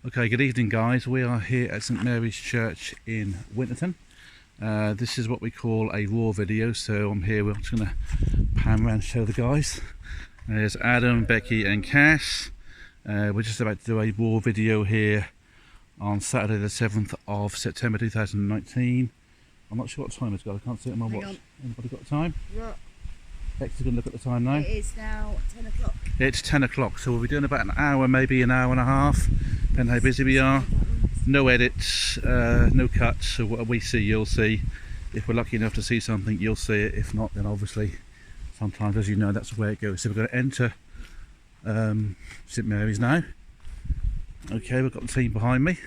Okay, good evening guys. We are here at St Mary's Church in Winterton. This is what we call a raw video, so I'm here, we're just going to pan around and show the guys. There's Adam, Becky and Cass. We're just about to do a raw video here on Saturday the 7th of September 2019. I'm not sure what time it's got, I can't see it on my watch. Anybody got the time? Yeah. Becky's going to look at the time now. It is now 10 o'clock. It's 10 o'clock, so we'll be doing about an hour, maybe an hour and a half, depending how busy we are. No edits, no cuts, so what we see you'll see. If we're lucky enough to see something, you'll see it. If not, then obviously sometimes, as you know, that's the way it goes. So we're going to enter St Mary's now. Okay, we've got the team behind me.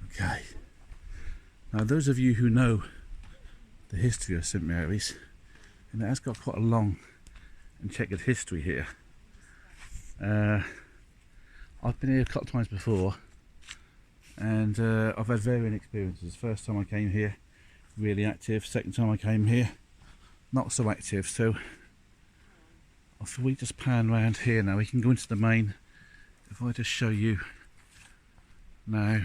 Okay. Now those of you who know the history of St Mary's, and it has got quite a long and checkered history here. I've been here a couple of times before, and I've had varying experiences. First time I came here, really active. Second time I came here, not so active. So if we just pan around here now, we can go into the main. If I just show you now.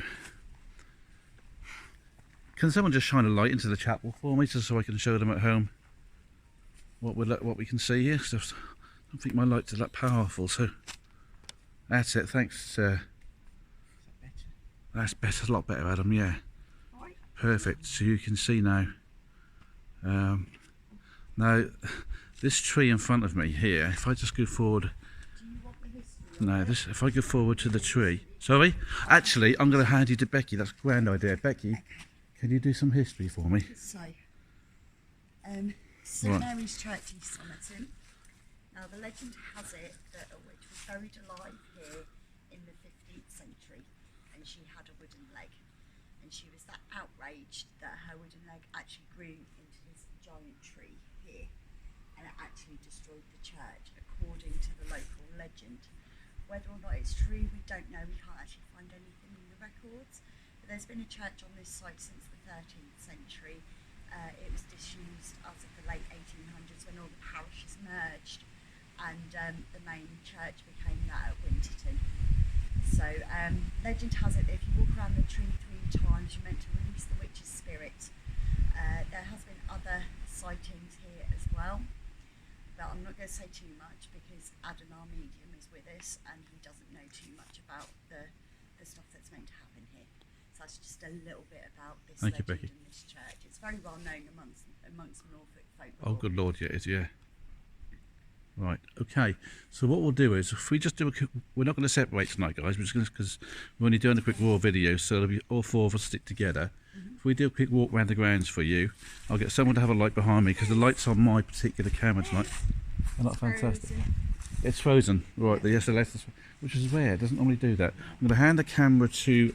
Can someone just shine a light into the chapel for me, just so I can show them at home what we can see here? So I don't think my lights are that powerful, so that's it. Thanks. That's better, a lot better, Adam. Yeah, perfect. So you can see now. Now, this tree in front of me here. If I just go forward. No, this. If I go forward to the tree. Sorry. Actually, I'm going to hand you to Becky. That's a grand idea, Becky. Can you do some history for me? So, St Mary's Church in Somerton. Now, the legend has it that a witch was buried alive here in the 15th century, and she had a wooden leg. And she was that outraged that her wooden leg actually grew into this giant tree here, and it actually destroyed the church, according to the local legend. Whether or not it's true, we don't know. We can't actually find anything in the records. There's been a church on this site since the 13th century. It was disused as of the late 1800s when all the parishes merged, and the main church became that at Winterton. So legend has it that if you walk around the tree 3 times, you're meant to release the witch's spirit. There has been other sightings here as well, but I'm not going to say too much because Adam, our medium, is with us and he doesn't know too much about the stuff that's meant to happen here. So that's just a little bit about this legend and this church. It's very well known amongst Norfolk folk. Oh, good Lord, yeah, it is, yeah. Right, okay. So what we'll do is, if we just do we're not going to separate tonight, guys. We're just going to, because we're only doing a quick raw video, so it'll be all 4 of us stick together. If we do a quick walk around the grounds for you, I'll get someone to have a light behind me, because the lights on my particular camera tonight are not fantastic. It's frozen, right? Yes, the left, which is rare. It doesn't normally do that. I'm going to hand the camera to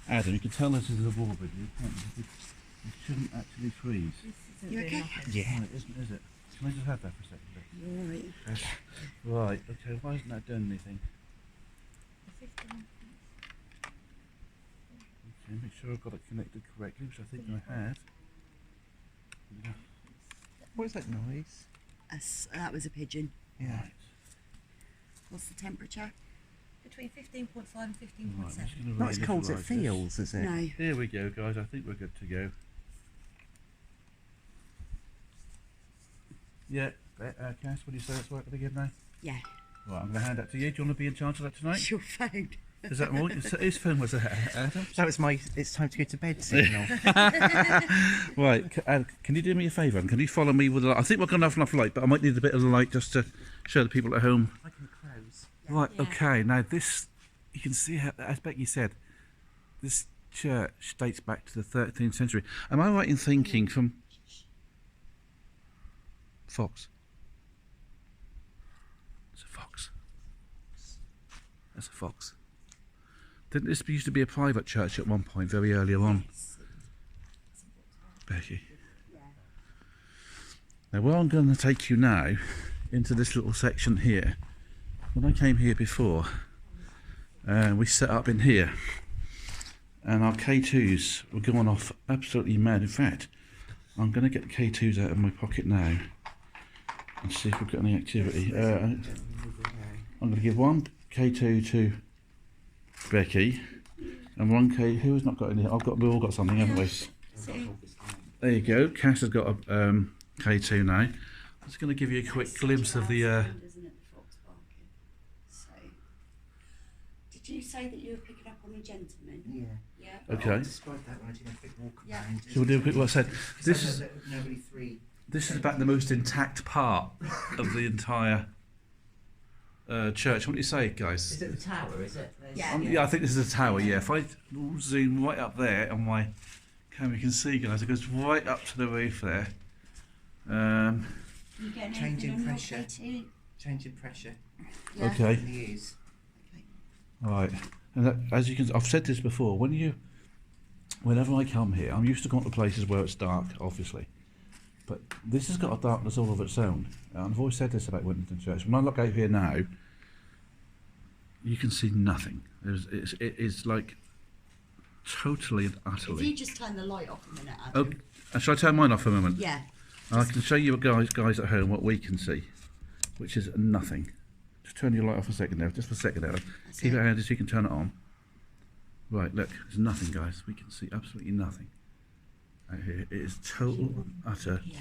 Adam. You can tell this is a raw video. It shouldn't actually freeze. You okay? Yeah. No, it isn't, is it? Can I just have that for a second? Right. Right, okay, why isn't that doing anything? Okay, make sure I've got it connected correctly, which I think I have. Yeah. What is that noise? That was a pigeon. Yeah. Right. What's the temperature? Between 15.5 and 15.7. Right, Not as cold as it feels, is it? No. Here we go, guys. I think we're good to go. Yeah, Cass, what do you say it's working again now? Yeah. Right, I'm going to hand that to you. Do you want to be in charge of that tonight? It's your phone. Is that more? Whose phone was that, Adam? That was my it's time to go to bed signal. Right, can you do me a favour? Can you follow me with the light? I think we're going to have enough light, but I might need a bit of the light just to show the people at home. I can close. Right, okay, now this, you can see how, as Becky said, this church dates back to the 13th century. Am I right in thinking from... Fox? It's a fox. That's a fox. Didn't this used to be a private church at one point, very earlier on? Becky. Now where I'm going to take you now, into this little section here. When I came here before, we set up in here, and our K2s were going off absolutely mad. In fact, I'm going to get the K2s out of my pocket now, Let's see if we've got any activity. I'm going to give one K2 to Becky, and one K. Who has not got any? We've all got something, haven't we? There you go. Cass has got a K2 now. I'm just going to give you a quick glimpse of the. Isn't it, the fox barking? So, did you say that you were picking up on the gentleman? Yeah. Yeah. Okay. I'll describe that when I do a quick walk Yeah. around. So we'll do a quick. What I said. This is nobody three. this is about the most intact part of the entire church. What do you say, guys? Is it the tower? Is it? Yeah. Yeah, I think this is a tower. Yeah. If I zoom right up there on my camera, you can see, guys. It goes right up to the roof there. You getting Change in anything on your pressure. K2? Change in pressure. Yeah. Okay. In the ears. Right, and that, as you can, I've said this before. Whenever I come here, I'm used to going to places where it's dark, obviously, but this has got a darkness all of its own. And I've always said this about Winton Church. When I look out here now, you can see nothing. It is like totally and If utterly. you just turn the light off a minute, Adam. Oh, shall I turn mine off for a moment? Yeah. I can show you guys at home what we can see, which is nothing. Just turn your light off a second there, just for a second there. Keep it handy so you can turn it on. Right, look, there's nothing, guys. We can see absolutely nothing out here. It is total, utter Yeah.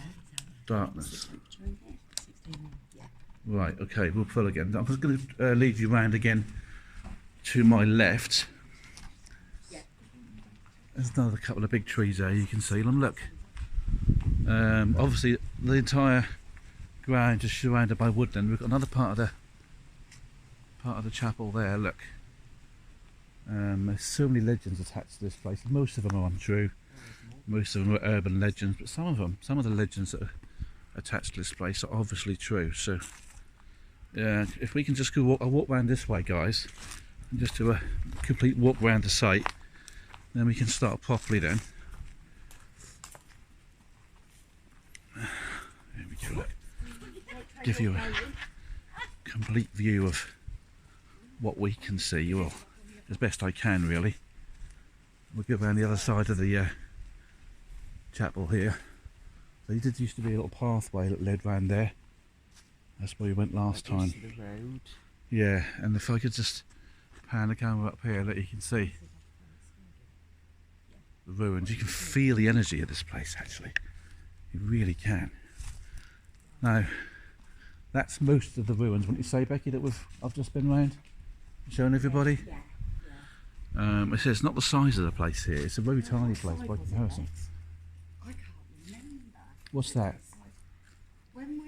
darkness. Yeah. Right, okay, we'll pull again. I'm just going to lead you round again to my left. Yeah. There's another couple of big trees there, you can see them, look. Obviously, the entire ground is surrounded by woodland. We've got another part of the chapel there, look. There's so many legends attached to this place. Most of them are untrue. Most of them are urban legends, but some of the legends that are attached to this place are obviously true. So, yeah, if we can just go walk around this way, guys, and just do a complete walk around the site, then we can start properly then. There we go, look. Give you a complete view of what we can see, well, as best I can really. We'll go around the other side of the chapel here. So there used to be a little pathway that led round there. That's where we went last time. To the road. Yeah, and if I could just pan the camera up here, that you can see the ruins. You can feel the energy of this place actually. You really can. Now, that's most of the ruins, wouldn't you say, Becky, that I've just been round, showing everybody? Yeah. It says it's not the size of the place here, it's a very tiny place by comparison. I can't remember. What's that? When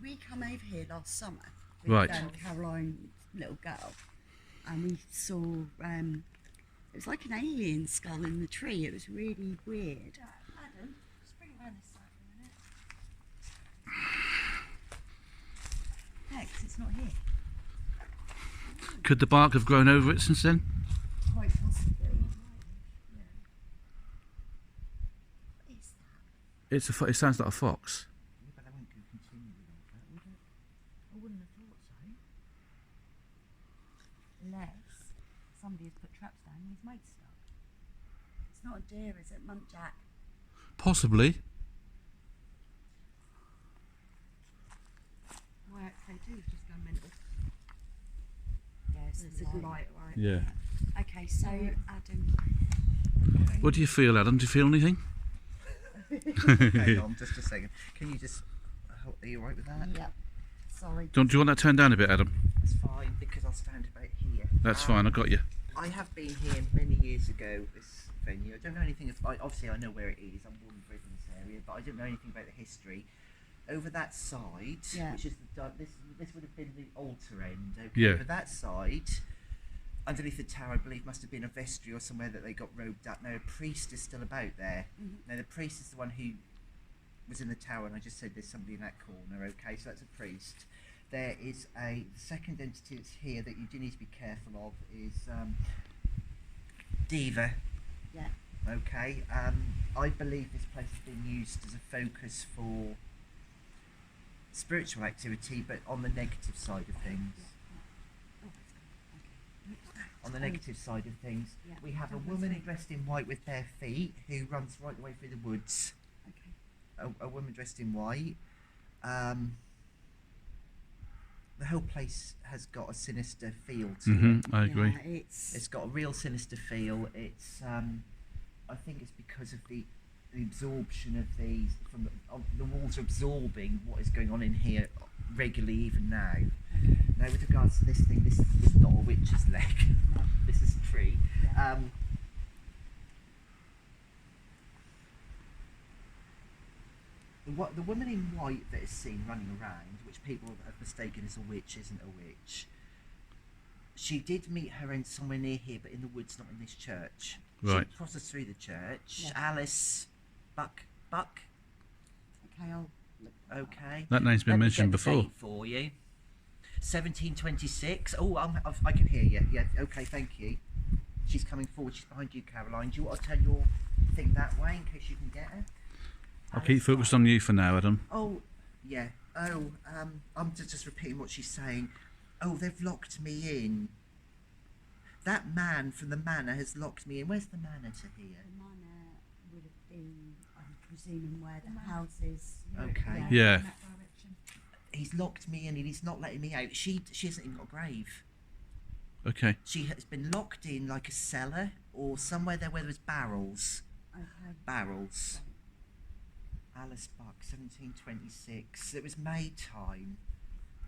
we come over here last summer with Right. Caroline's little girl, and we saw it was like an alien skull in the tree. It was really weird. Adam, just bring it round this side for a minute. Yeah, 'cause it's not here. Could the bark have grown over it since then? Quite possibly. What is that? It sounds like a fox. Yeah, but I won't go continue like that, would it? I wouldn't have thought so. Unless somebody has put traps down and his mate's stuck. It's not a deer, is it, Muntjac? Possibly. My K2 has just gone mental. Yes, There's a light, right? Yeah. Okay, so Adam, What do you feel, Adam? Do you feel anything? Hang on, just a second. Can you just... Are you alright with that? yep. Sorry. Do you want that turned down a bit, Adam? That's fine, because I'll stand about here. That's fine, I got you. I have been here many years ago, this venue. I don't know anything, obviously I know where it is, I'm born and bred in this area, but I don't know anything about the history. Over that side, Yeah. which is this would have been the altar end, okay? Yeah. Over that side, underneath the tower, I believe must have been a vestry or somewhere that they got robed up. Now a priest is still about there. Now the priest is the one who was in the tower, and I just said there's somebody in that corner, okay, so that's a priest. There is the second entity that's here that you do need to be careful of is Diva. Yeah. Okay, I believe this place has been used as a focus for spiritual activity, but on the negative side of things. On the negative side of things, Yeah. we have a woman dressed in white with bare feet who runs right the way through the woods. Okay. A woman dressed in white. the whole place has got a sinister feel to it. I agree. Yeah, It's got a real sinister feel. It's I think it's because of the absorption of these of the walls are absorbing what is going on in here regularly even now. Now with regards to this thing, this is not a witch's leg. This is a tree. Yeah. The woman in white that is seen running around, which people have mistaken as a witch, isn't a witch. She did meet her in somewhere near here, but in the woods, not in this church. Right. She crosses through the church. Yeah. Alice Buck. Okay, I'll look that up. Okay. That name's been Let me mentioned get the before. date for you. 1726. Oh, I can hear you. Yeah. Okay. Thank you. She's coming forward. She's behind you, Caroline. Do you want to turn your thing that way in case you can get her? I'll keep focused on you for now, Adam. Oh, yeah. Oh, I'm just repeating what she's saying. Oh, they've locked me in. That man from the manor has locked me in. Where's the manor to here? The manor would have been, I'm presuming, where the house is. Okay. Yeah. In that direction. He's locked me in and he's not letting me out. She hasn't even got a grave. Okay. She has been locked in like a cellar or somewhere there where there was barrels. Okay. Barrels. Alice Buck, 1726. It was May time.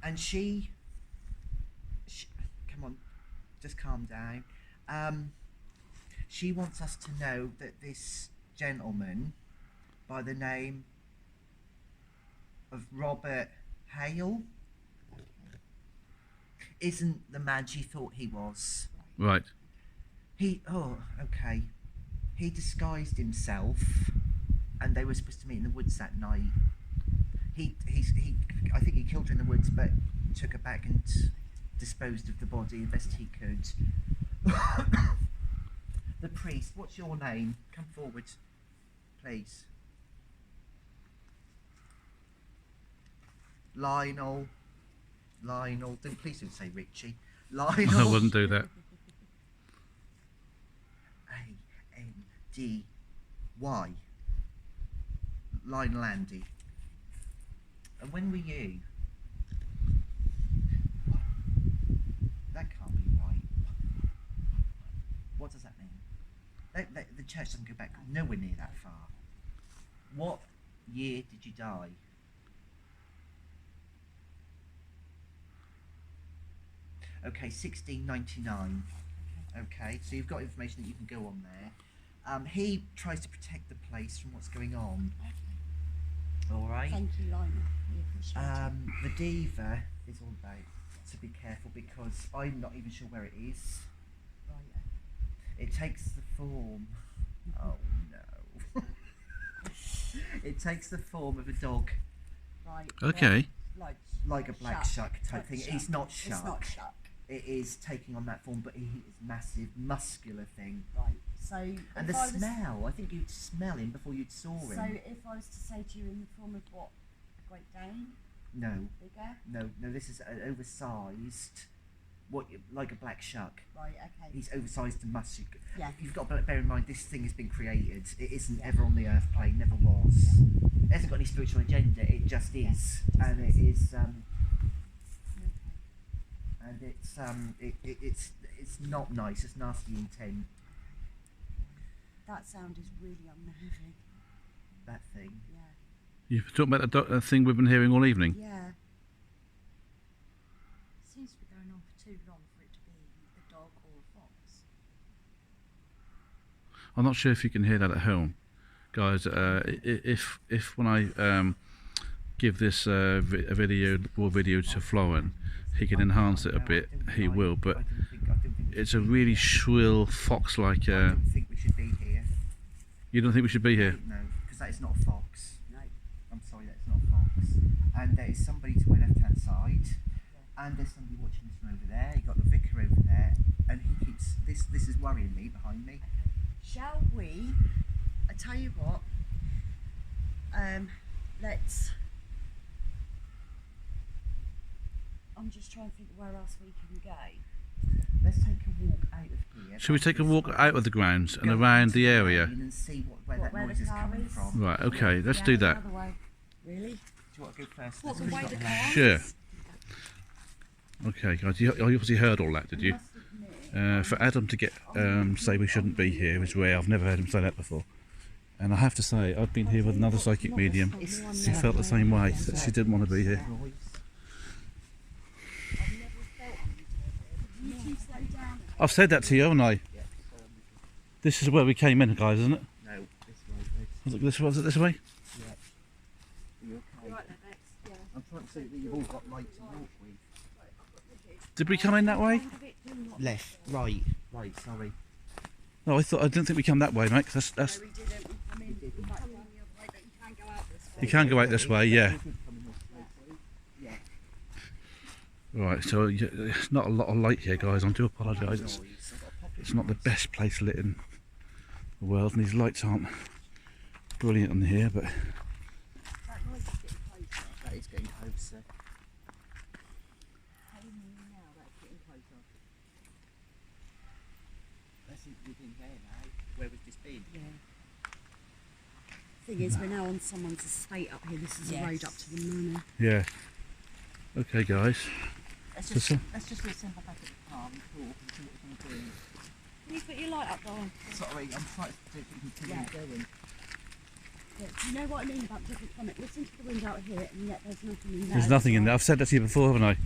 And she come on, just calm down. She wants us to know that this gentleman by the name of Robert Hale isn't the man she thought he was. Right. He disguised himself, and they were supposed to meet in the woods that night. I think he killed her in the woods, but took her back and disposed of the body the best he could. The priest, what's your name? Come forward, please. Lionel. Please don't say Richie. Lionel. I wouldn't do that. A-N-D-Y. Lionel Andy. And when were you? That can't be right. What does that mean? The church doesn't go back nowhere near that far. What year did you die? Okay, 1699. Okay, so you've got information that you can go on there. He tries to protect the place from what's going on. All right. Thank you, Lionel. We appreciate it. The diva is all about to be careful because I'm not even sure where it is. Right. It takes the form. Oh no. It takes the form of a dog, Right. Okay. like a black shuck type thing. Shuck. He's not shuck. It's not shuck. It is taking on that form, but he is massive, muscular thing. Right. So. And the smell, I think you'd smell him before you'd saw him. So if I was to say to you in the form of what? A Great Dane? No, Bigger? no, this is an oversized, like a black shuck. Right. Okay. He's oversized and muscular. Yeah. You've got to bear in mind this thing has been created. It isn't Yeah. ever on the earth plane, never was. It hasn't got any spiritual agenda. It just is, and it is. And it's not nice. It's nasty intent. That sound is really unnerving. That thing. Yeah. You're talking about the thing we've been hearing all evening. Yeah. Seems to be going on for too long for it to be a dog or a fox. I'm not sure if you can hear that at home, guys. If when I give this a video to Florin, he can enhance it a bit. He will, but I don't think it's a really shrill fox-like. I don't think we should be here. You don't think we should be here? No, because that is not a fox. No. I'm sorry, that's not a fox. And there is somebody to my left-hand side, and there's somebody watching this from over there. You got the vicar over there, and he keeps this is worrying me behind me. Shall we? I tell you what. Let's. I'm just trying to think where else we can go. Let's take a walk out of here. Shall we take a walk out of the grounds and Go around into the area? lane and see where What, that where noise the is car coming is? from. Right. Okay. Let's Yeah, do that. the other way. Really? Do you want to go first? What, the Who's way got the the car lamp? Sure. Okay, guys, you obviously heard all that, did you? For Adam to get say we shouldn't be here is rare. I've never heard him say that before. And I have to say, I've been here with another psychic medium who felt the same way, that she didn't want to be here. I've said that to you, haven't I? This is where we came in, guys, isn't it? No, this way. Was it this way? Yeah. You okay? Right there, Bex. Yeah. I'm trying to see that you've all got light to walk with. Did we come in that way? Left, right, sorry. No, I didn't think we come that way, mate. 'Cause that's We didn't. We come in back down the other way, but you can't go out this way. you can go out this way, yeah. Yeah. Right, so it's not a lot of light here, guys. I do apologise. It's not the best place lit in the world, and these lights aren't brilliant on here, but That noise is getting closer. That is getting closer. Telling me now that's getting closer. That's it within there now. Where we've just been. Yeah. Thing is, we're now on someone's estate up here. This is a road up to the manor. yeah. Okay, guys. Let's just- just reassemble back at the car and talk and see what we can do. Can you put your light up, Dawn? Sorry, I'm trying to see if we can continue going. Yeah, do you know what I mean about different from it? Listen to the wind out here, and yet there's nothing in there. There's nothing in there. I've said that to you before, haven't I?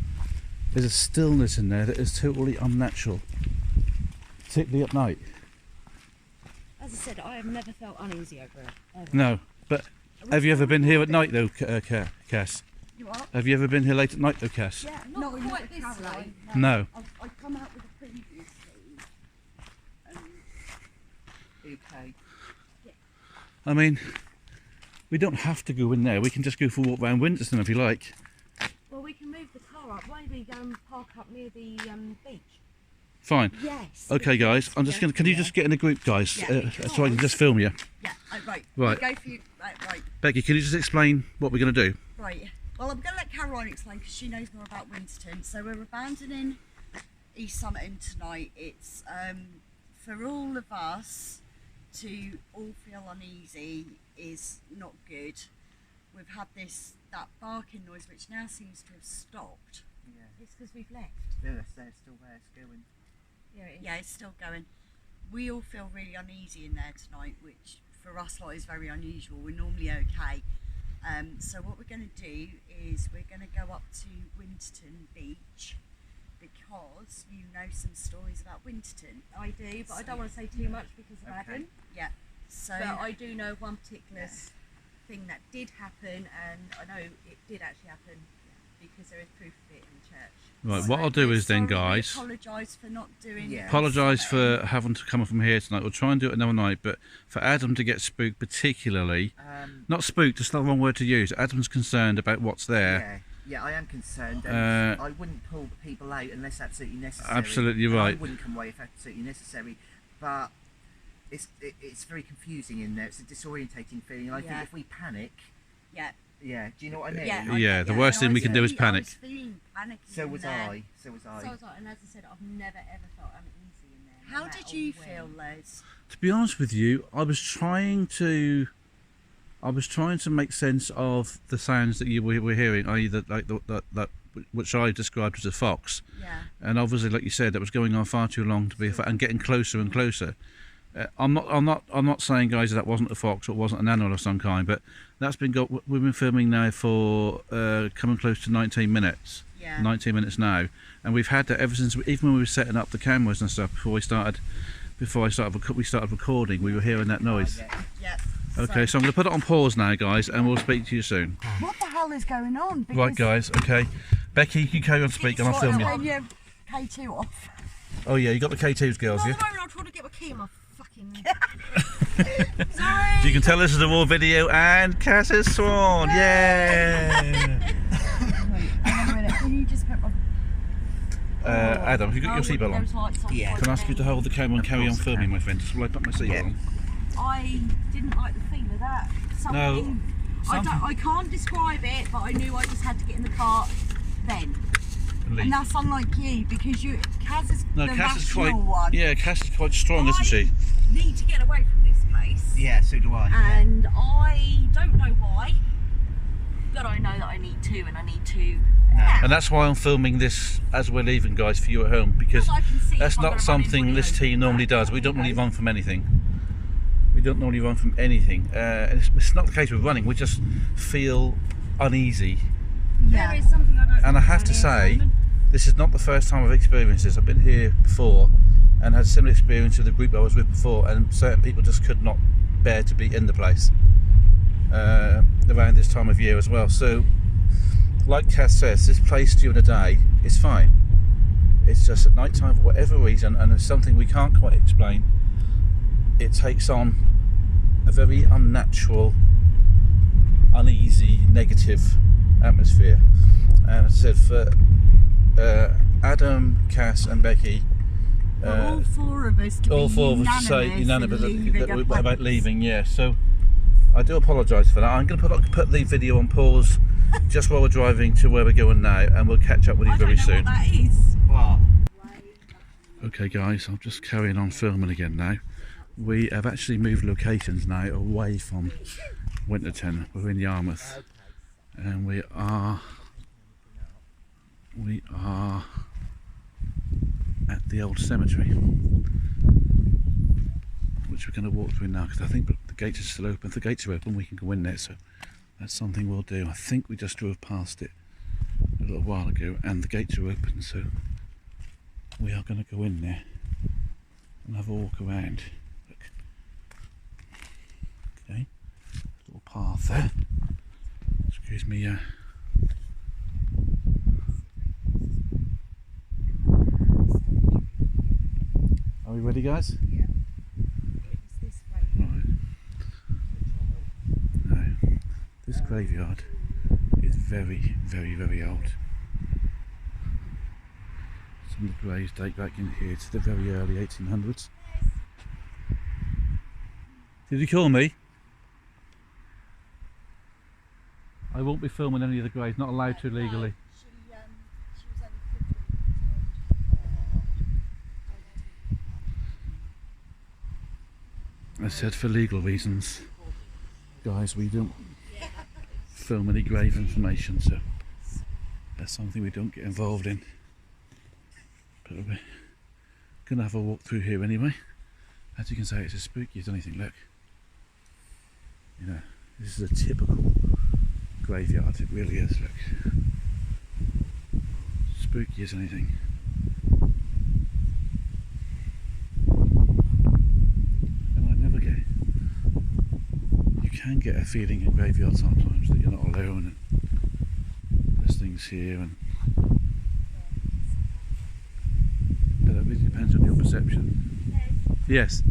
There's a stillness in there that is totally unnatural, particularly at night. As I said, I have never felt uneasy over it. Ever. No, but have you ever been here at night though, Cass? You are? Have you ever been here late at night though, Cass? Yeah, No, not not quite this Caroline. way. No. I come out with a previous thing. Okay. I mean, we don't have to go in there. We can just go for a walk around Winterson if you like. Well, we can move the car up. Maybe go and park up near the beach. Fine. Yes. Okay, guys. I'm just gonna. Can you just get in a group, guys, so I can just film you? Yeah, right. Right. You go for you. Right. Becky, can you just explain what we're gonna do? Right. Well, I'm going to let Caroline explain because she knows more about Winterton. So we're abandoning East Somerton tonight. It's for all of us to all feel uneasy is not good. We've had that barking noise which now seems to have stopped. Yeah. It's because we've left. They're still there, it's going. Yeah, it is. Yeah, it's still going. We all feel really uneasy in there tonight, which for us lot is very unusual. We're normally okay. So what we're going to do is we're going to go up to Winterton Beach because you know some stories about Winterton. I do, but I don't want to say too much because of Adam. Yeah. So But I do know one particular thing that did happen, and I know it did actually happen because there is proof of it in the church. Right. What I'll do is then, guys. Apologise for not doing. Yeah. Apologise for having to come up from here tonight. We'll try and do it another night, but for Adam to get spooked, particularly, not spooked, that's not the wrong word to use. Adam's concerned about what's there. Yeah, I am concerned. And I wouldn't pull the people out unless absolutely necessary. Absolutely and right. I wouldn't come away if absolutely necessary. But it's very confusing in there. It's a disorientating feeling. And I think if we panic, Yeah. do you know what I mean? Yeah, the worst thing we can do is panic. I was feeling panicky So was in there. I. So was I. So I was like, and as I said, I've never ever felt uneasy in there. no How matter did you when. feel, Les? To be honest with you, I was trying to make sense of the sounds that you were hearing, i.e., that which I described as a fox. Yeah. And obviously, like you said, that was going on far too long to be and getting closer and closer. I'm not saying, guys, that wasn't a fox or it wasn't an animal of some kind, but that's been we've been filming now for coming close to 19 minutes. Yeah. 19 minutes now, and we've had that ever since. Even when we were setting up the cameras and stuff we started recording, we were hearing that noise. Yeah. Okay, so I'm going to put it on pause now, guys, and we'll speak to you soon. What the hell is going on? Right, guys. Okay, Becky, you carry on speaking. I'll film you. Turn your K2 off. Oh yeah, you got the K2s, girls, At yeah. the moment, I'm trying to get my key in my fucking. So you can tell this is a raw video, and Cass is sworn. Yeah. Can you just put my... Adam, have you got your seatbelt on? Yeah. Can I ask you to hold the camera and carry on filming, my friend? Just while I put my seatbelt on. I didn't like the feel of that. Something. I can't describe it, but I knew I just had to get in the car then. And that's unlike you because Kaz is the Cass is rational quite. one. Yeah, Cass is quite strong, isn't she? Need to get away from this place. Yeah, so do I. And I don't know why, but I know that I need to, and I need to And that's why I'm filming this as we're leaving, guys, for you at home, because I can see that's if I'm not gonna run something anybody this over. team normally does. We don't really run from anything. We don't normally run from anything. It's not the case with running. We just feel uneasy. There is something I don't And I have to say, this is not the first time I've experienced this. I've been here before and had a similar experience with the group I was with before, and certain people just could not bear to be in the place around this time of year as well. So, like Cass says, this place during the day is fine. It's just at night time, for whatever reason, and it's something we can't quite explain, it takes on a very unnatural, uneasy, negative atmosphere. And as I said, for Adam, Cass and Becky, all four of us to say unanimous leaving about leaving, yeah. So I do apologise for that. I'm going to put the video on pause just while we're driving to where we're going now, and we'll catch up with you very soon. What that is. What? Okay guys, I'm just carrying on filming again now. We have actually moved locations now away from Winterton. We're in Yarmouth, and we are at the old cemetery, which we're going to walk through now, because I think the gates are still open. If the gates are open, we can go in there, so that's something we'll do. I think we just drove past it a little while ago, and the gates are open, so we are going to go in there and have a walk around. Look. Okay, little path there. Excuse me. Are we ready, guys? Yeah. It's this way. Right. Now, this graveyard is very, very, very old. Some of the graves date back in here to the very early 1800s. Did you call me? I won't be filming any of the graves, not allowed to legally. She was only 15 I said for legal reasons, guys, we don't film any grave information, so that's something we don't get involved in. But we're going to have a walk through here anyway. As you can see, it's as spooky as anything. Look, you know, this is a typical graveyard. It really is. Look, spooky as anything. And I never get. You can get a feeling in graveyards sometimes that you're not alone, and there's things here, and but it really depends on your perception. Yes.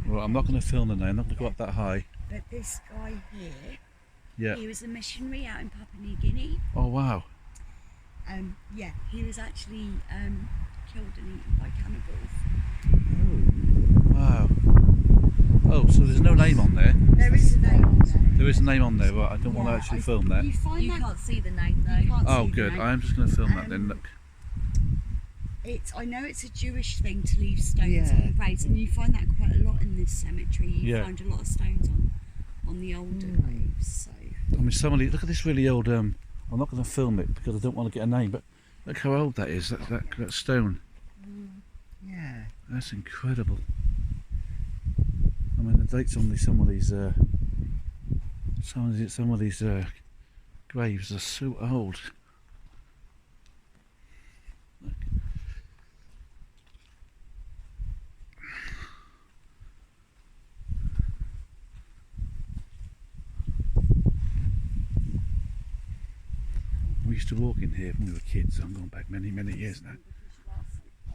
Well, I'm not going to film the name. I'm not going to go up that high. But this guy here, Yeah. he was a missionary out in Papua New Guinea. Oh wow. Yeah, he was actually killed and eaten by cannibals. Oh. Wow. Oh, so there's no name on there. There is a name on there. There is a name on there, but I don't want to actually film that. You find You that can't see the name you though. can't Oh, see the good. name. I'm just going to film that then. Look. I know it's a Jewish thing to leave stones Yeah. on the graves, and you find that quite a lot in this cemetery. You Yeah. find a lot of stones on the older graves. So I mean, somebody look at this really old. I'm not going to film it because I don't want to get a name, but look how old that is. That stone. Yeah. That's incredible. I mean, the dates on some of these graves are so old. Look. We used to walk in here when we were kids. I'm going back many, many years now.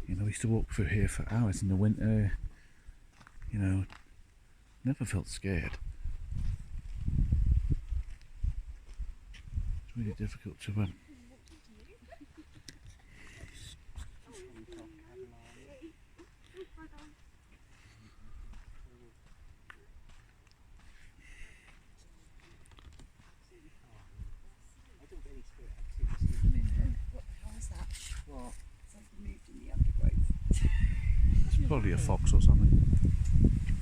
You know, we used to walk through here for hours in the winter. You know, never felt scared. It's really difficult to what the hell is that? What? Something moved in the undergrowth. It's probably a fox or something.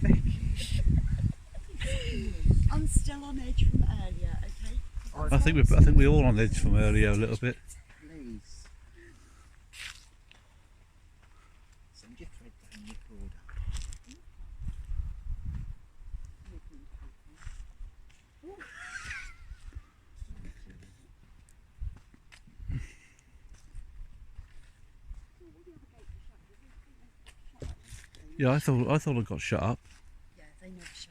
Becky. still on edge from earlier, okay? I think we're all on edge from earlier a little bit. Please. Send your thread down your cord. Yeah, I thought it got shut up. Yeah, they never shut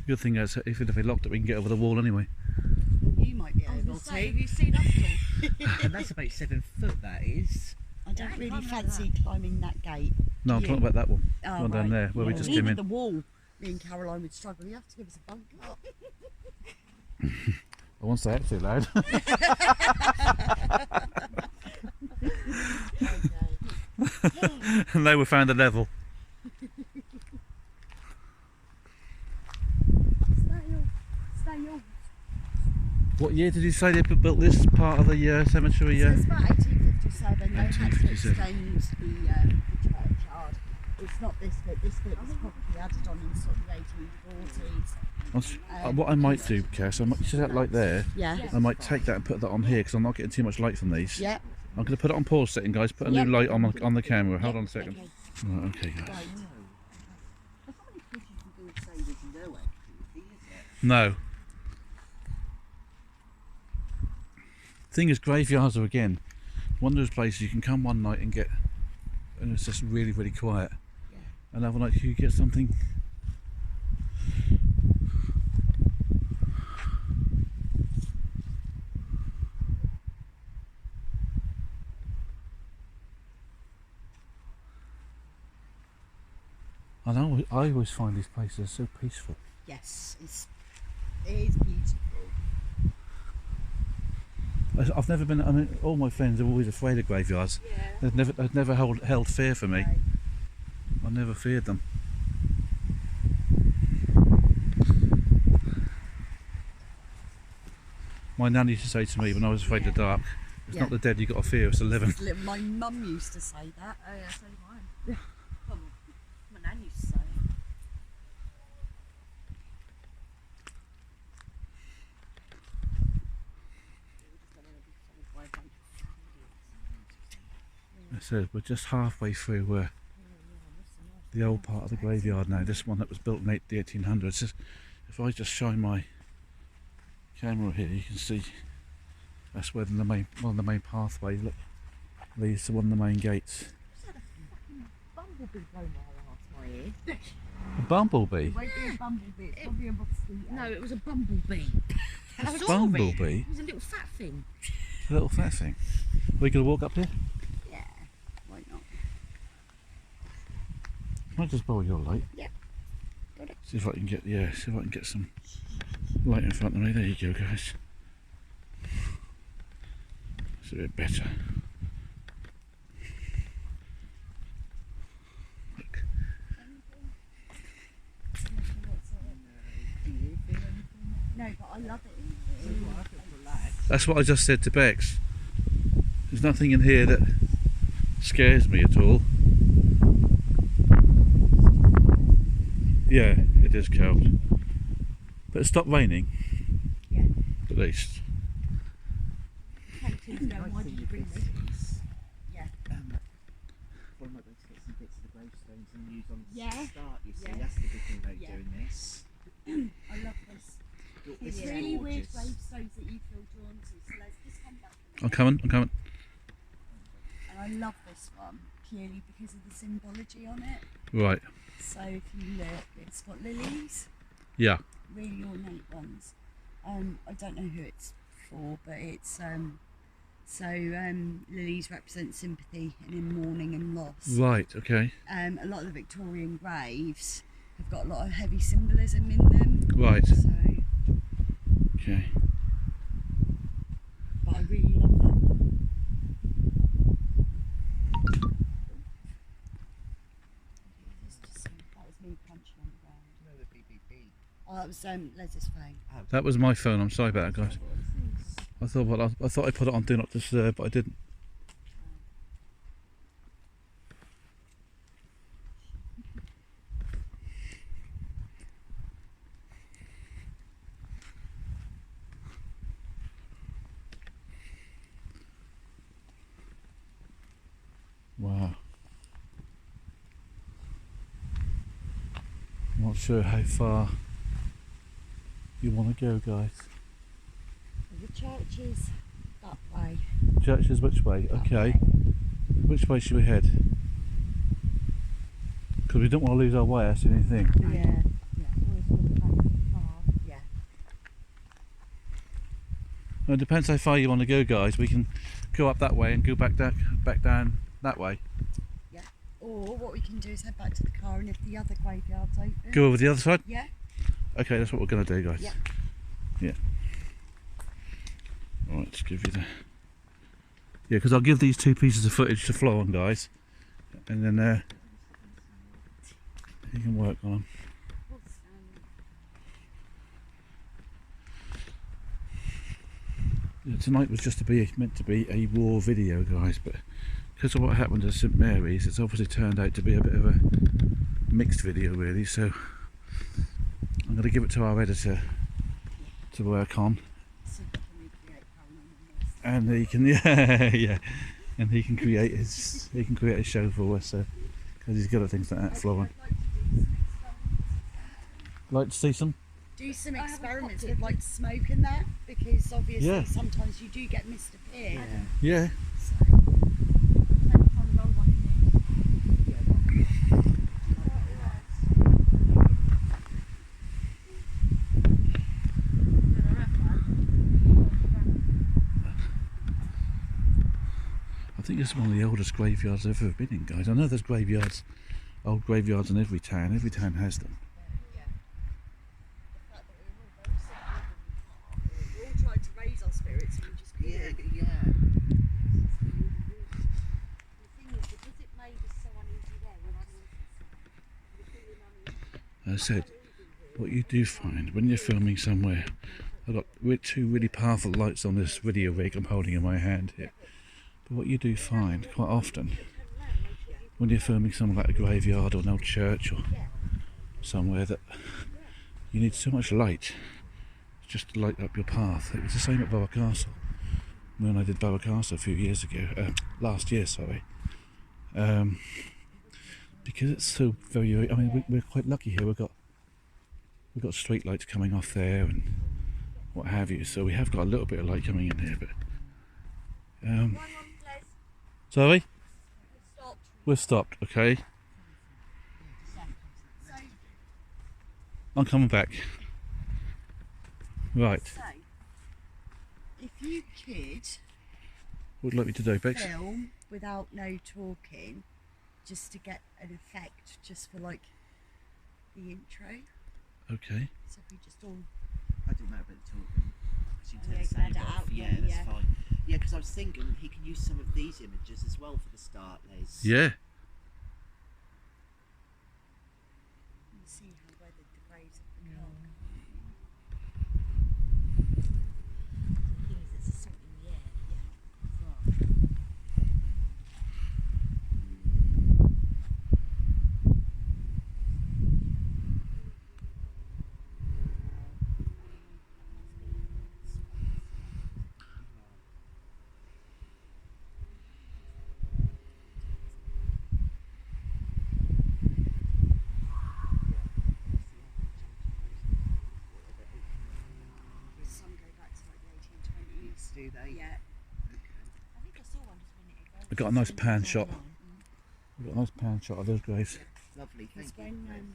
Good thing is, if they locked it, we can get over the wall anyway. that one. You might be I was able gonna say, to. have you seen us two? And that's about 7 foot, that is. I don't Yeah, really can't have fancy climbing that gate. No, I'm Do talking you? about that one. Oh, One down there, where we Yeah. just Even came in. the wall, me and Caroline would struggle. You have to give us a bunk up. I won't say it too loud. Okay. And they were found a level. Stay yours. What year did you say they built this part of the cemetery? So it's about 1857. They had to 1857. extend the churchyard. It's not this bit. This bit was probably added on in sort of the 1840s. What I might do, Cass, I might see that light there. Yeah. I might take that and put that on here because I'm not getting too much light from these. Yeah. I'm going to put it on pause setting, guys. Put a new light on the camera. Hold on a second. Okay. Right, okay, guys. Right. That's not many places you can go and say there's no activity, is it? No. Thing is, graveyards are again one of those places you can come one night and get, and it's just really, really quiet. Yeah. Another night you get something. I know. I always find these places so peaceful. Yes, it is beautiful. I've never been. I mean, all my friends are always afraid of graveyards. Yeah. They've never held fear for me. No. I never feared them. My nan used to say to me when I was afraid of the dark, "It's Yeah. not the dead you got to fear; it's the living." My mum used to say that. Oh yeah, so did mine. Well, my nan used to say it. I said we're just halfway through the old part of the graveyard now. This one that was built in the 1800s. If I just shine my camera here, you can see that's where one of the main pathways leads to one of the main gates. Bumblebee blow my arse, my ear. A bumblebee. It won't be a bumblebee. It's probably a mosquito. No, it was a bumblebee. I A saw bumblebee? It was a little fat thing. A little fat thing. Are we going to walk up here? Yeah. Why not? Can I just borrow your light? Yep. Got it. See if I can get some light in front of me. There you go, guys. It's a bit better. Look. No, but I love it in here. That's what I just said to Bex. There's nothing in here that scares me at all. Yeah, it is cold. But it stopped raining. Yeah. At least. Why did you bring this? Yeah. Well, I might be able to get some bits of the gravestones and use on Yeah. start, you see. Yeah. That's the good thing about Yeah. doing this. I love this. This It's is really weird gorgeous. gravestones that you feel drawn to. So let's just come back. I'm coming. And I love this one purely because of the symbology on it. Right. So if you look, it's got lilies, Yeah. really ornate ones. I don't know who it's for, but it's lilies represent sympathy and in mourning and loss. Right. Okay. A lot of the Victorian graves have got a lot of heavy symbolism in them. Right. So, Okay. but I really love that one. That was me punching on the ground. No, the BBB. Oh, that was Les's phone. That was my phone. I'm sorry about that, guys. I thought I put it on Do Not Disturb, but I didn't. sure how far you want to go, guys. The church is that way. Church is which way? That Okay. way. Which way should we head? Because we don't want to lose our way, that's the only thing. Yeah. Yeah. Well, it depends how far you want to go, guys. We can go up that way and go back down that way. Or what we can do is head back to the car, and if the other graveyard's open. Go over the other side? Yeah. Okay, that's what we're going to do, guys. Yeah. Yeah. Alright, let's give you the... Yeah, because I'll give these 2 pieces of footage to Flo on, guys. And then you can work on them. Yeah, tonight was just meant to be a raw video, guys, but because of what happened at St Mary's, it's obviously turned out to be a bit of a mixed video, really. So I'm going to give it to our editor to work on, So we can recreate paranormal. and he can and he can create his show for us. So because he's good at things like that, Florent. Like to see some? Do some experiments with like smoke and that, because obviously Yeah. sometimes you do get mist appear. Yeah. So I think it's one of the oldest graveyards I've ever been in, guys. I know there's graveyards, old graveyards in every town. Every town has them. we all tried to raise our spirits and we just couldn't. Yeah. The thing is, because it made us so uneasy there when I As I said, what you do find when you're filming somewhere, I've got 2 really powerful lights on this video rig I'm holding in my hand here. But what you do find quite often when you're filming somewhere like a graveyard or an old church or somewhere, that you need so much light just to light up your path. It was the same at Bower Castle when I did Bower Castle a few years ago, last year, sorry. Because it's so very, I mean, we're quite lucky here. We've got street lights coming off there and what have you, so we have got a little bit of light coming in here. But sorry, we're stopped. Okay, I'm coming back. Right, So, if you could what would you like me to do, Bex? film without no talking, just to get an effect, just for like the intro. Okay. So if we just all. I didn't know about the talking. Because you can turn Yeah, the you can sound add it off. out, Yeah, yeah, that's yeah. fine. Yeah, because I was thinking he can use some of these images as well for the start, Les. Yeah. You see how weathered the graves have become. The thing is, it's something in the air. Some go back to like the 1820s. Do they? Yeah. I think I saw one just a minute ago. We've got a nice pan shot. We've got a nice pan shot of those graves. Lovely, thank Because you. when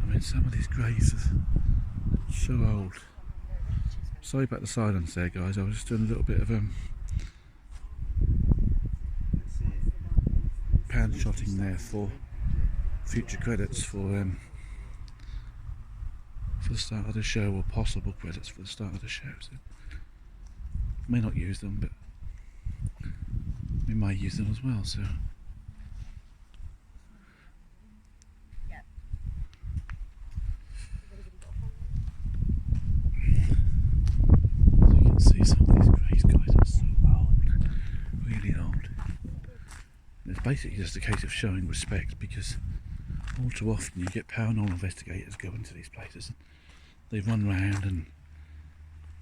I mean, some of these graves are so old. Sorry about the silence there, guys. I was just doing a little bit of That's it. pan shotting there for future credits for the start of the show, or possible credits for the start of the show. So may not use them, but we may use them as well. So as you can see, some of these graves, guys, are so old. basically just a case of showing respect, because all too often you get paranormal investigators go into these places. They run round and,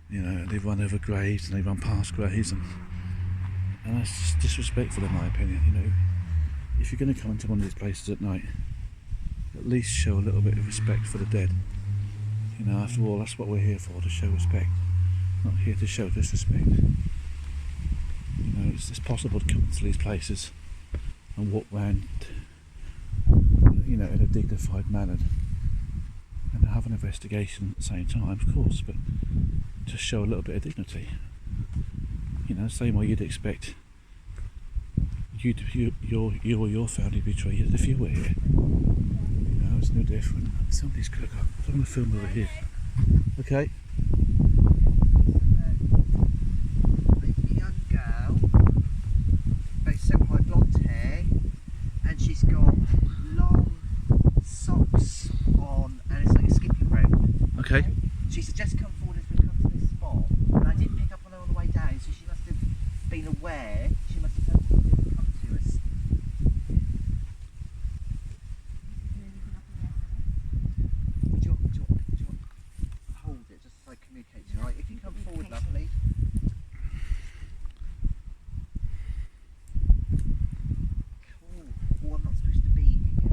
you know, they run over graves and they run past graves, and that's just disrespectful in my opinion. You know, if you're going to come into one of these places at night, at least show a little bit of respect for the dead. You know, after all, that's what we're here for, to show respect. Not here to show disrespect. You know, it's possible to come into these places and walk around, you know, in a dignified manner and have an investigation at the same time, of course, but just show a little bit of dignity. You know, same way you'd expect you or your family to be treated if you were here. You know, it's no different. Somebody's got to go. I'm going to film over here. Okay. A young girl, very simple blonde hair, and she's got long socks on, and it's like a skipping rope. Okay. She suggests come forward as we come to this spot, and I didn't pick up on her on the way down, so she must have been aware. She must have heard something to come to us. Do you want to hold it just so I communicate to you, right? If you come forward, lovely. Cool. Oh, I'm not supposed to be here.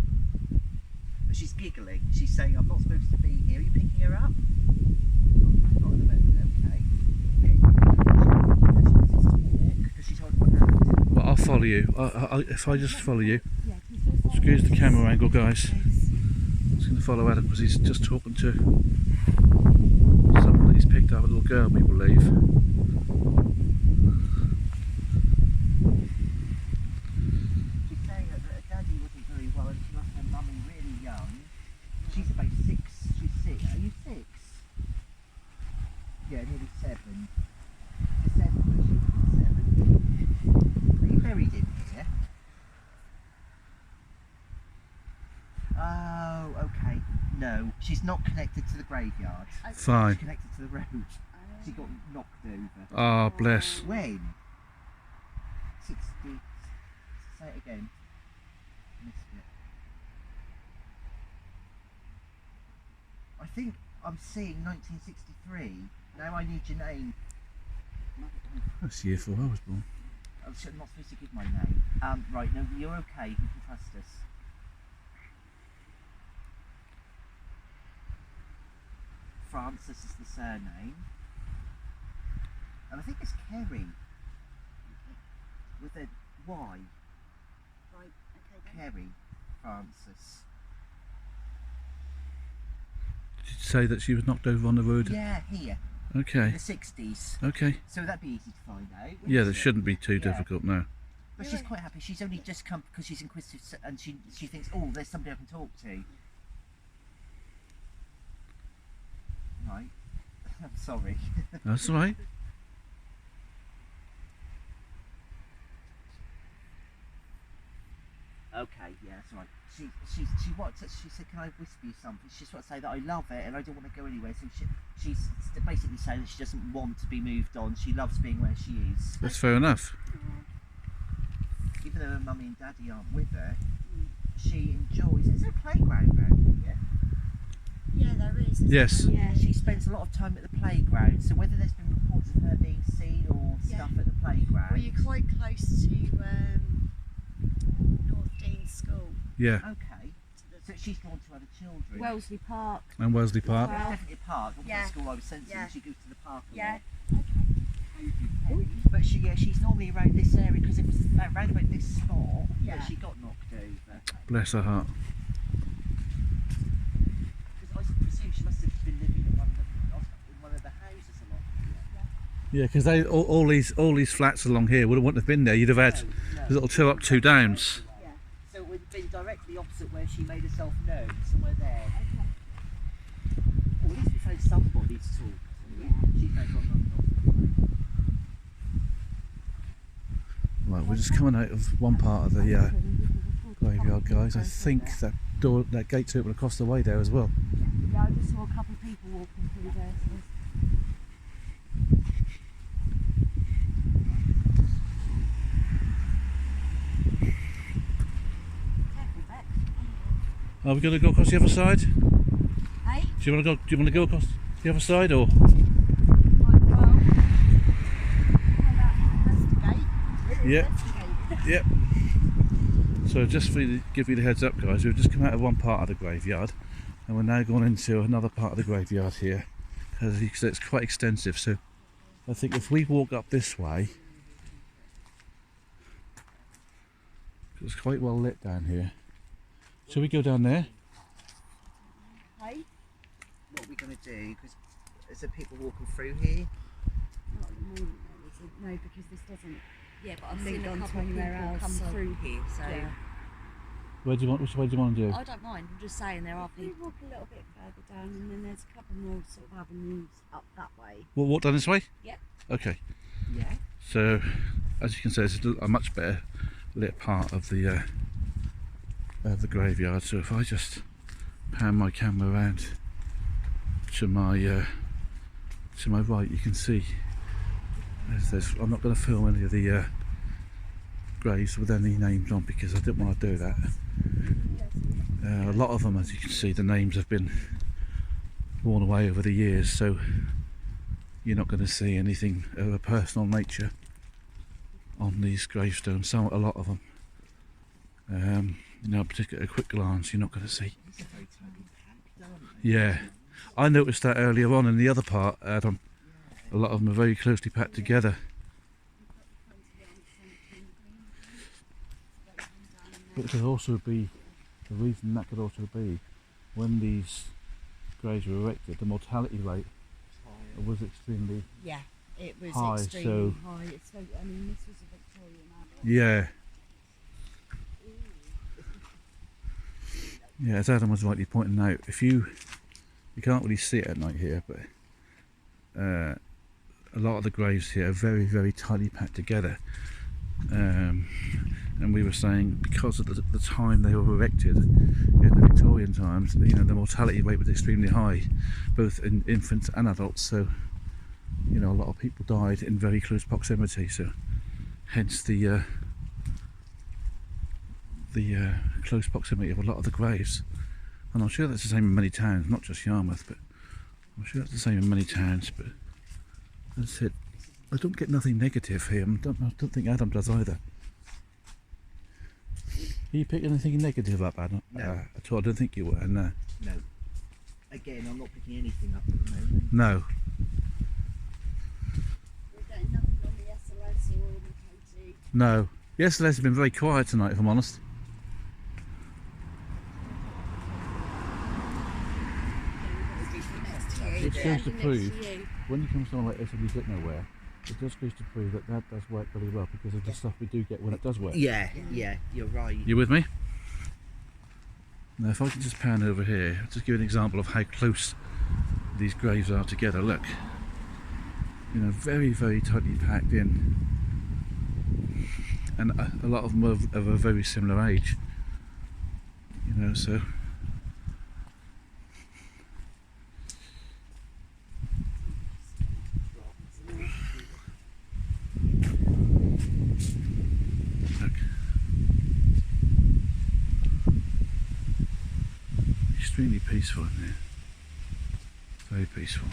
And she's giggling. She's saying, I'm not supposed to be here. Are you picking her up? Not at the moment, okay. Because she's holding my hand. Well, I'll follow you. If I just follow you. Excuse the camera angle, guys. I'm just going to follow Adam because he's just talking to someone that he's picked up, a little girl, we believe. She's saying that her daddy wasn't very well and she lost her mummy really young. She's about 6. She's 6. Are you 6? Yeah, nearly 7. You're 7, but she's 7. Are you buried in here? Oh, okay. No, she's not connected to the graveyard. Fine. She's connected to the road. She got knocked over. Ah, bless. When? 60. Say it again. Missed it. I think I'm seeing 1963. Now I need your name. That's the year before I was born. I'm not supposed to give my name. Right, no, you're okay. You can trust us. Francis is the surname. And I think it's Kerry. With a Y. Right, okay then. Kerry Francis. Did you say that she was knocked over on the road? Yeah, here. In Okay. the 60s. Okay. So that'd be easy to find out. Yeah, wouldn't that it? shouldn't be too Yeah. difficult, no. But she's quite happy. She's only just come because she's inquisitive and she thinks, oh, there's somebody I can talk to. Right. I'm sorry. That's all right. Okay, yeah, that's right. She said, can I whisper you something? She just wants to say that I love it and I don't want to go anywhere. So she's basically saying that she doesn't want to be moved on. She loves being where she is. That's fair enough. Even though her mummy and daddy aren't with her, she enjoys. Is there a playground around here? Yeah, there is. Yes. Yeah. She spends a lot of time at the playground. So whether there's been reports of her being seen or Yeah. stuff at the playground. Well, you're quite close to North Dean School. Yeah. Okay. So she's drawn to other children. Wellesley Park. And Wellesley Park. There's definitely a park. Wasn't Yeah. the school I was sent to? Yeah. She goes to the park a Yeah. lot. But she's normally around this area because it was around about this spot Yeah. that she got knocked over. Bless her heart. Because I presume she must have been living in one of the houses along here. Yeah, because all these flats along here wouldn't have been there. You'd have had No. a little 2 up, 2 downs. Yeah. So it would have been directly opposite where she made herself known, somewhere there. Or at least we found somebody to talk to. She found one. Right, we're just coming out of one part of the graveyard, guys. I think that gate's open across the way there as well. Yeah, I just saw a couple of people walking through there. So Are we going to go across the other side? Hey? Do you want to go? Do you want to go across the other side, or? Right, well, Yeah. Yep. So just for you, give you the heads up, guys, we've just come out of one part of the graveyard, and we're now going into another part of the graveyard here, as you can see, it's quite extensive. So I think if we walk up this way, it's quite well lit down here. Shall we go down there? Hey? What are we going to do? Because is there people walking through here? Not at the moment, though, is it? No, because this doesn't. yeah, but I've Link seen a on to couple of people anywhere else, come so- through here, so Yeah. Which way do you want to do? I don't mind. I'm just saying there are We people. walk a little bit further down, and then there's a couple more sort of avenues up that way. We'll walk down this way? Yep. Okay. Yeah. So, as you can see, it's a much better lit part of the graveyard. So if I just pan my camera around to my right, you can see I'm not going to film any of the graves with any names on, because I didn't want to do that. A lot of them, as you can see, the names have been worn away over the years, so you're not going to see anything of a personal nature on these gravestones. A lot of them, particularly at a quick glance, you're not going to see. These are very tightly packed, aren't they? Yeah, I noticed that earlier on in the other part, Adam. A lot of them are very closely packed together. It could also be, the reason that could also be, when these graves were erected, the mortality rate was extremely Yeah, it was high, extremely so- high. So, I mean, this was a Victorian adult. Yeah. Yeah, as Adam was rightly pointing out, if you can't really see it at night here, but a lot of the graves here are very, very tightly packed together. And we were saying, because of the time they were erected in the Victorian times, the mortality rate was extremely high, both in infants and adults. So, a lot of people died in very close proximity. So, hence the close proximity of a lot of the graves. And I'm sure that's the same in many towns, not just Yarmouth, but I'm sure it's the same in many towns. But that's it. I don't get nothing negative here. I don't think Adam does either. Are you picking anything negative up, Adam? No. At all? I don't think you were. No. No. Again, I'm not picking anything up at the moment. No. We're getting nothing on the SLS or the KT. No. Yesterday's has been very quiet tonight, if I'm honest. It goes to prove, when you come to somewhere like this and you get nowhere, it just goes to prove that does work really well, because of the stuff we do get when it does work. Yeah, you're right. You with me? Now if I can just pan over here, I'll just give you an example of how close these graves are together. Look, very, very tightly packed in, and a lot of them are of a very similar age. So look, extremely peaceful in there. Very peaceful.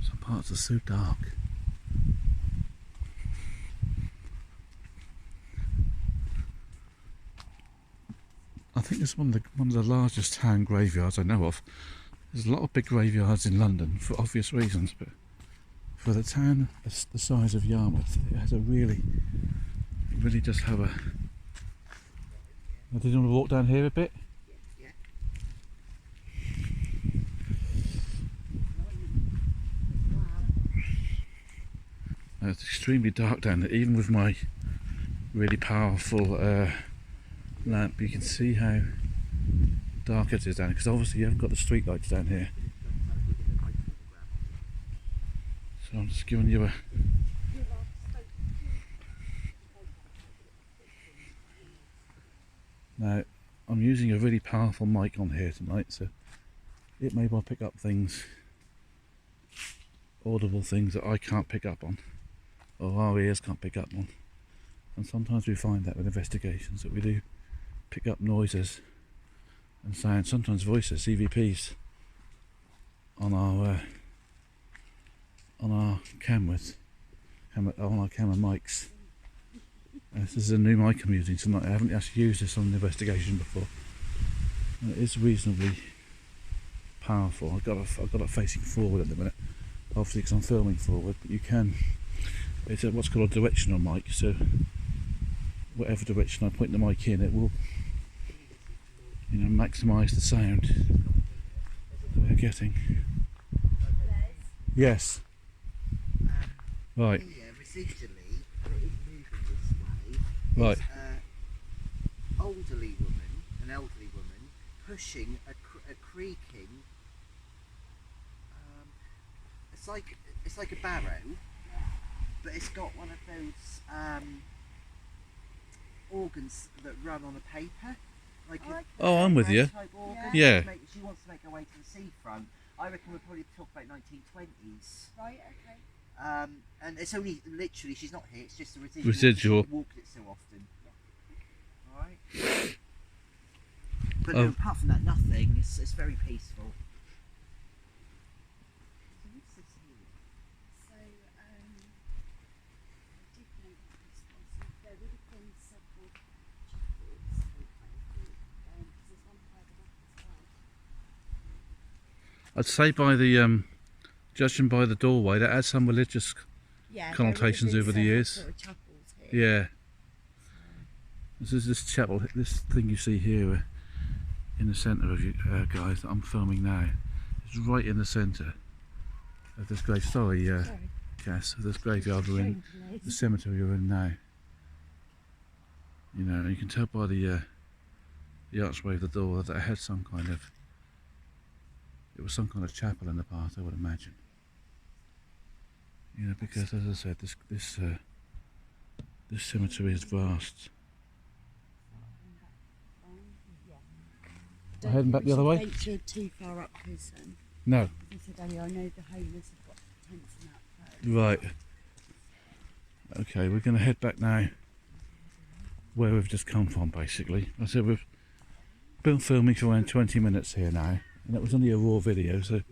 Some parts are so dark. I think it's one of the largest town graveyards I know of. There's a lot of big graveyards in London for obvious reasons, but for the town the size of Yarmouth, it really does have a... Did you want to walk down here a bit? Yeah. It's extremely dark down there, even with my really powerful lamp. You can see how dark it is down, because obviously you haven't got the street lights down here. So I'm just giving you a... Now, I'm using a really powerful mic on here tonight, so it may well pick up things, audible things that I can't pick up on, or our ears can't pick up on. And sometimes we find that with investigations, that we do pick up noises and sounds, sometimes voices, EVPs, on our cameras, on our camera mics. This is a new mic I'm using tonight. I haven't actually used this on an investigation before. And it is reasonably powerful. I've got it facing forward at the minute, obviously because I'm filming forward. But you can. It's what's called a directional mic. So whatever direction I point the mic in, it will, maximise the sound that we're getting. Yes. Right. Residually, it is moving this way. Right. It's an elderly woman, pushing a creaking. It's like a barrow, but it's got one of those organs that run on a paper. I'm with you. Yeah. She wants to make her way to the seafront. I reckon we'll probably talk about 1920s. Right, okay. And it's only literally, she's not here, it's just a Residual. She walked it so often. Alright? But no, apart from that, nothing. It's very peaceful. So, I did know that this was, there would have been several chapels because there's one further back as well. I'd say by the judging by the doorway, that had some religious connotations over the years. Sort of chapels here. Yeah. This is this chapel, this thing you see here in the centre of you guys that I'm filming now. It's right in the centre of this grave. Sorry, Cass, of this graveyard we're in, the cemetery we're in now. And you can tell by the archway of the door that it had some kind of. It was some kind of chapel in the past, I would imagine. Because as I said, this cemetery is vast. Heading back the other way? Venture too far up because, No. as I said earlier, I know the homeless have got tents and that. Right. Okay, we're going to head back now where we've just come from, basically. I said we've been filming for around 20 minutes here now, and it was only a raw video, so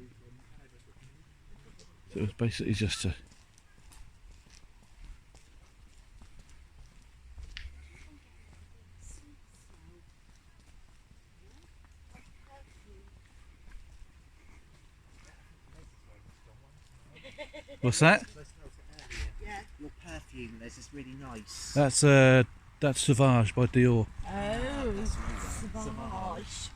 it was basically just a... What's that? Yeah. Your perfume, Liz, is really nice. That's Sauvage by Dior. Oh, Sauvage.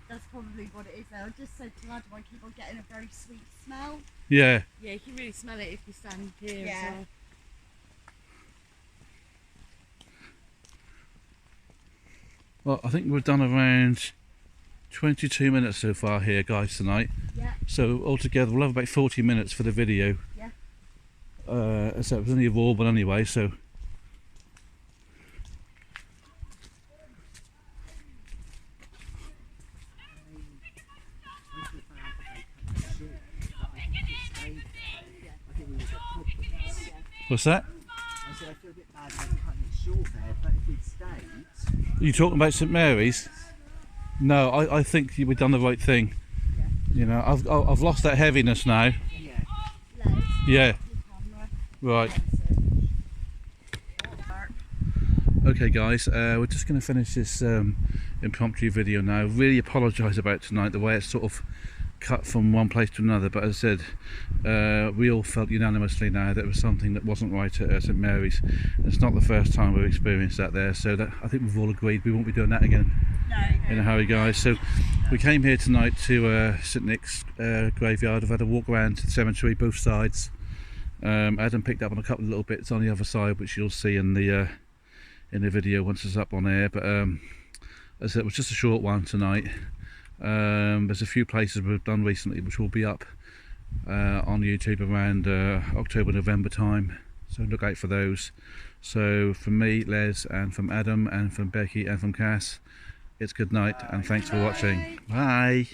That's probably what it is there. I just said to Adam, I keep on getting a very sweet smell. Yeah. Yeah, you can really smell it if you stand here Yeah. as well. Well, I think we've done around 22 minutes so far here, guys, tonight. Yeah. So altogether, we'll have about 40 minutes for the video. Yeah. So it was only a raw one anyway, so. What's that? I said I feel a bit bad about cutting it short there, but if we'd stayed... Are you talking about St Mary's? No, I think we've done the right thing. Yeah. I've lost that heaviness now. Yeah. Les, Yeah. your camera. Right. Okay guys, we're just going to finish this impromptu video now. Really apologise about tonight, the way it's sort of cut from one place to another, but as I said, we all felt unanimously now that it was something that wasn't right at St Mary's. It's not the first time we've experienced that there, so that I think we've all agreed we won't be doing that again in a hurry, guys. So we came here tonight to St Nick's graveyard. I've had a walk around the cemetery, both sides. Adam picked up on a couple of little bits on the other side, which you'll see in the video once it's up on air, but as I said, it was just a short one tonight. There's a few places we've done recently which will be up on YouTube around October, November time, so look out for those. So from me, Les, and from Adam, and from Becky, and from Cass, it's good night, and thanks for watching. Bye.